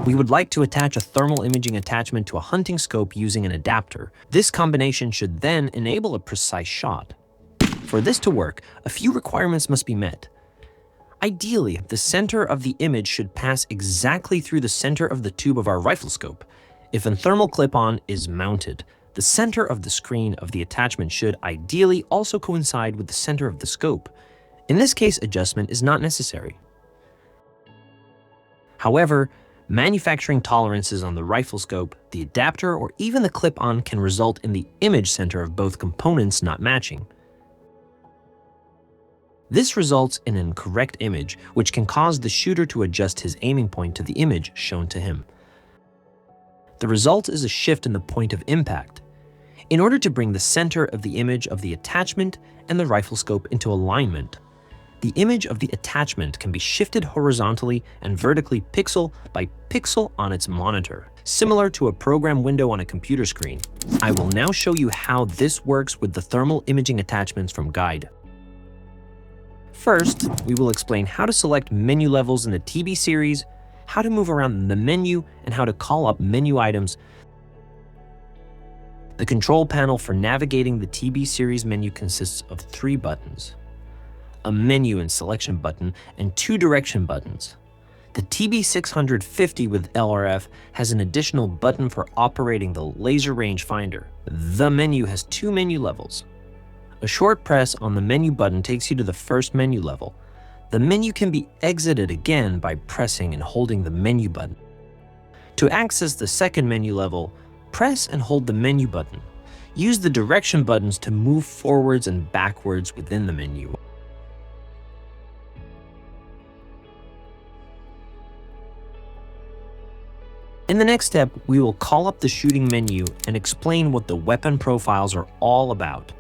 We would like to attach a thermal imaging attachment to a hunting scope using an adapter. This combination should then enable a precise shot. For this to work, a few requirements must be met. Ideally, the center of the image should pass exactly through the center of the tube of our rifle scope. If a thermal clip-on is mounted, the center of the screen of the attachment should ideally also coincide with the center of the scope. In this case, adjustment is not necessary. However, manufacturing tolerances on the rifle scope, the adapter, or even the clip-on can result in the image center of both components not matching. This results in an incorrect image, which can cause the shooter to adjust his aiming point to the image shown to him. The result is a shift in the point of impact. In order to bring the center of the image of the attachment and the rifle scope into alignment, the image of the attachment can be shifted horizontally and vertically pixel by pixel on its monitor, similar to a program window on a computer screen. I will now show you how this works with the thermal imaging attachments from Guide. First, we will explain how to select menu levels in the TB series, how to move around the menu, and how to call up menu items. The control panel for navigating the TB series menu consists of 3 buttons: a menu and selection button, and 2 direction buttons. The TB650 with LRF has an additional button for operating the laser rangefinder. The menu has 2 menu levels. A short press on the menu button takes you to the first menu level. The menu can be exited again by pressing and holding the menu button. To access the second menu level, press and hold the menu button. Use the direction buttons to move forwards and backwards within the menu. In the next step, we will call up the shooting menu and explain what the weapon profiles are all about.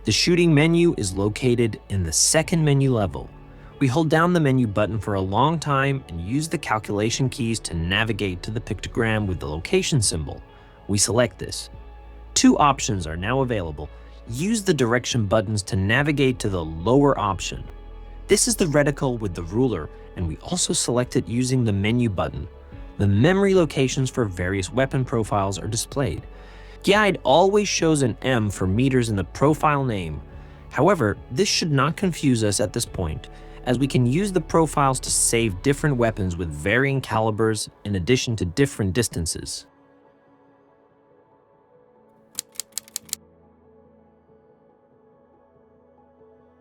The shooting menu is located in the second menu level. We hold down the menu button for a long time and use the calculation keys to navigate to the pictogram with the location symbol. We select this. 2 options are now available. Use the direction buttons to navigate to the lower option. This is the reticle with the ruler, and we also select it using the menu button. The memory locations for various weapon profiles are displayed. Guide always shows an M for meters in the profile name. However, this should not confuse us at this point, as we can use the profiles to save different weapons with varying calibers in addition to different distances.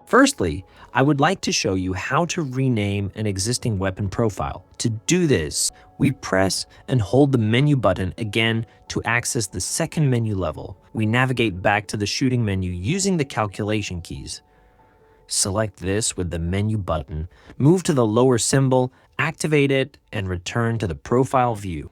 Firstly, I would like to show you how to rename an existing weapon profile. To do this, we press and hold the menu button again to access the second menu level. We navigate back to the shooting menu using the calculation keys. Select this with the menu button, move to the lower symbol, activate it, and return to the profile view.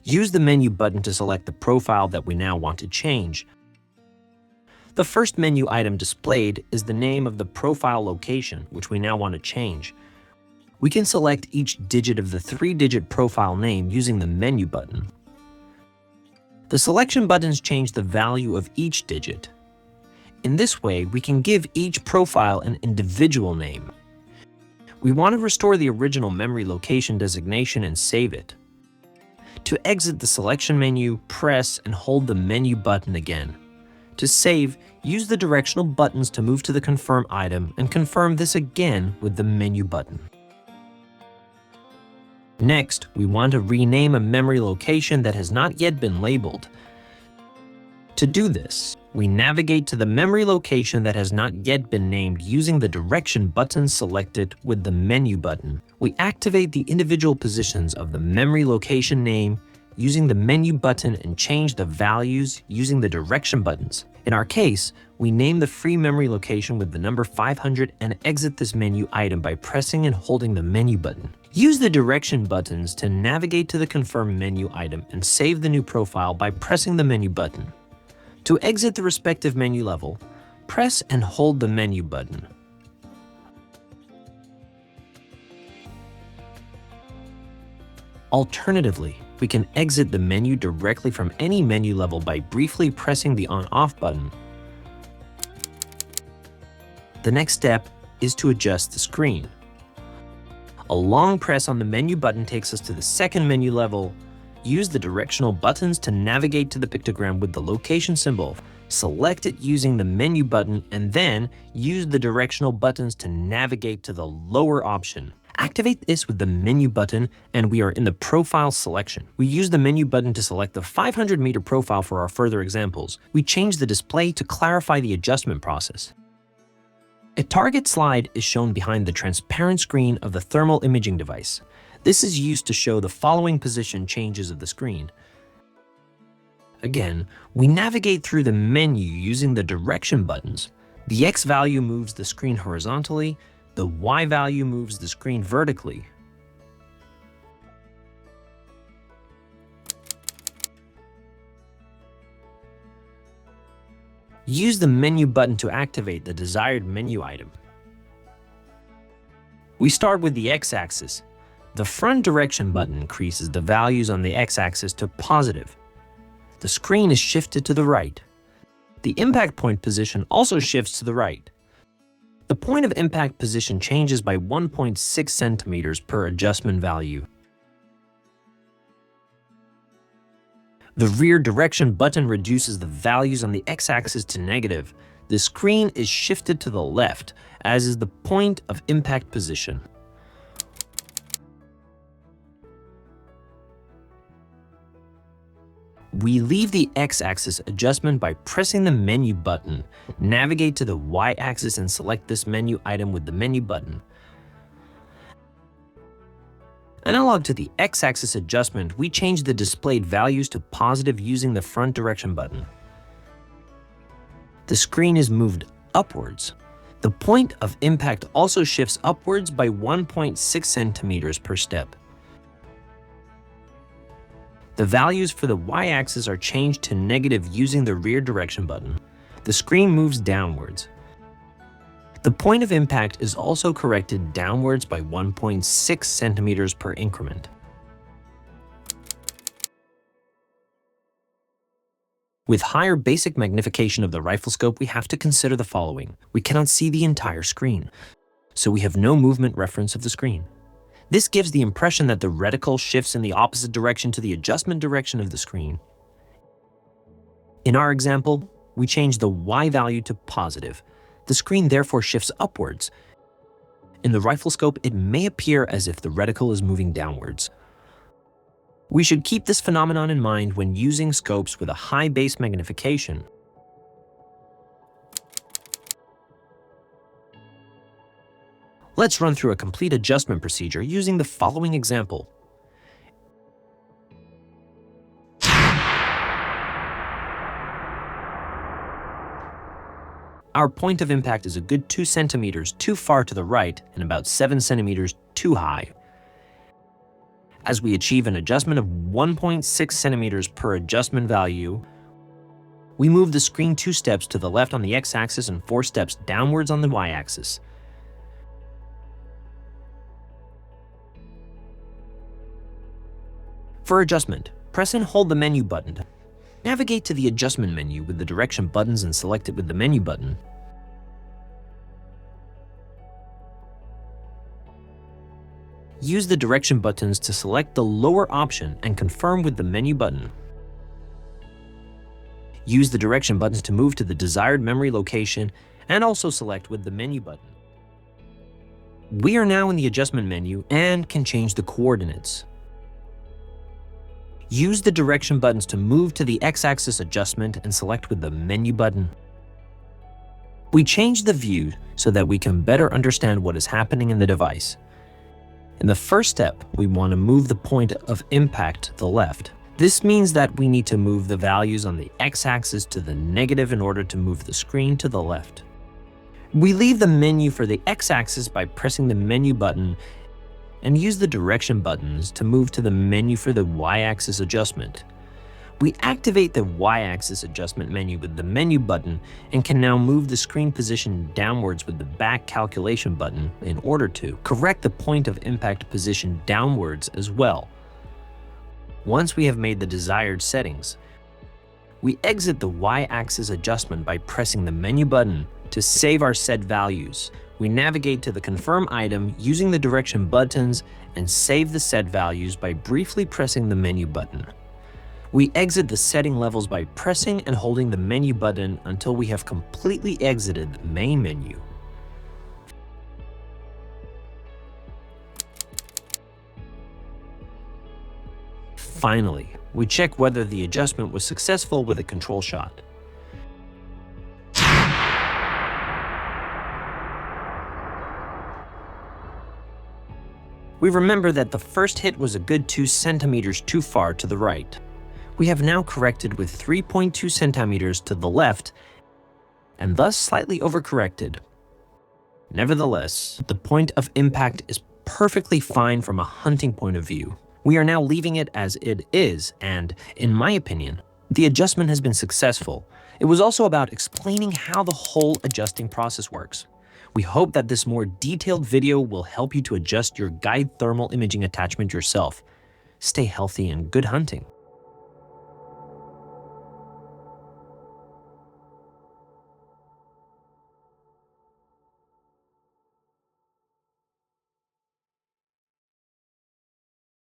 Use the menu button to select the profile that we now want to change. The first menu item displayed is the name of the profile location, which we now want to change. We can select each digit of the 3-digit profile name using the menu button. The selection buttons change the value of each digit. In this way, we can give each profile an individual name. We want to restore the original memory location designation and save it. To exit the selection menu, press and hold the menu button again. To save, use the directional buttons to move to the confirm item and confirm this again with the menu button. Next, we want to rename a memory location that has not yet been labeled. To do this, we navigate to the memory location that has not yet been named using the direction button selected with the menu button. We activate the individual positions of the memory location name using the menu button and change the values using the direction buttons. In our case, we name the free memory location with the number 500 and exit this menu item by pressing and holding the menu button. Use the direction buttons to navigate to the confirm menu item and save the new profile by pressing the menu button. To exit the respective menu level, press and hold the menu button. Alternatively, we can exit the menu directly from any menu level by briefly pressing the on-off button. The next step is to adjust the screen. A long press on the menu button takes us to the second menu level. Use the directional buttons to navigate to the pictogram with the location symbol. Select it using the menu button and then use the directional buttons to navigate to the lower option. Activate this with the menu button and we are in the profile selection. We use the menu button to select the 500-meter profile for our further examples. We change the display to clarify the adjustment process. A target slide is shown behind the transparent screen of the thermal imaging device. This is used to show the following position changes of the screen. Again, we navigate through the menu using the direction buttons. The X value moves the screen horizontally, the Y value moves the screen vertically. Use the menu button to activate the desired menu item. We start with the X-axis. The front direction button increases the values on the X-axis to positive. The screen is shifted to the right. The impact point position also shifts to the right. The point of impact position changes by 1.6 centimeters per adjustment value. The rear direction button reduces the values on the X-axis to negative. The screen is shifted to the left, as is the point of impact position. We leave the X-axis adjustment by pressing the menu button. Navigate to the Y-axis and select this menu item with the menu button. Analog to the X-axis adjustment, we change the displayed values to positive using the front direction button. The screen is moved upwards. The point of impact also shifts upwards by 1.6 centimeters per step. The values for the Y-axis are changed to negative using the rear direction button. The screen moves downwards. The point of impact is also corrected downwards by 1.6 centimeters per increment. With higher basic magnification of the rifle scope, we have to consider the following. We cannot see the entire screen, so we have no movement reference of the screen. This gives the impression that the reticle shifts in the opposite direction to the adjustment direction of the screen. In our example, we change the Y value to positive. The screen therefore shifts upwards. In the rifle scope, it may appear as if the reticle is moving downwards. We should keep this phenomenon in mind when using scopes with a high base magnification. Let's run through a complete adjustment procedure using the following example. Our point of impact is a good 2 centimeters too far to the right and about 7 centimeters too high. As we achieve an adjustment of 1.6 centimeters per adjustment value, we move the screen 2 steps to the left on the X-axis and 4 steps downwards on the Y-axis. For adjustment, press and hold the menu button. Navigate to the adjustment menu with the direction buttons and select it with the menu button. Use the direction buttons to select the lower option and confirm with the menu button. Use the direction buttons to move to the desired memory location and also select with the menu button. We are now in the adjustment menu and can change the coordinates. Use the direction buttons to move to the X-axis adjustment and select with the menu button. We change the view so that we can better understand what is happening in the device. In the first step, we want to move the point of impact to the left. This means that we need to move the values on the X-axis to the negative in order to move the screen to the left. We leave the menu for the X-axis by pressing the menu button and use the direction buttons to move to the menu for the Y-axis adjustment. We activate the Y-axis adjustment menu with the menu button and can now move the screen position downwards with the back calculation button in order to correct the point of impact position downwards as well. Once we have made the desired settings, we exit the Y-axis adjustment by pressing the menu button to save our set values. We navigate to the confirm item using the direction buttons and save the set values by briefly pressing the menu button. We exit the setting levels by pressing and holding the menu button until we have completely exited the main menu. Finally, we check whether the adjustment was successful with a control shot. We remember that the first hit was a good 2 centimeters too far to the right. We have now corrected with 3.2 centimeters to the left and thus slightly overcorrected. Nevertheless, the point of impact is perfectly fine from a hunting point of view. We are now leaving it as it is, and, in my opinion, the adjustment has been successful. It was also about explaining how the whole adjusting process works. We hope that this more detailed video will help you to adjust your guide thermal imaging attachment yourself. Stay healthy and good hunting.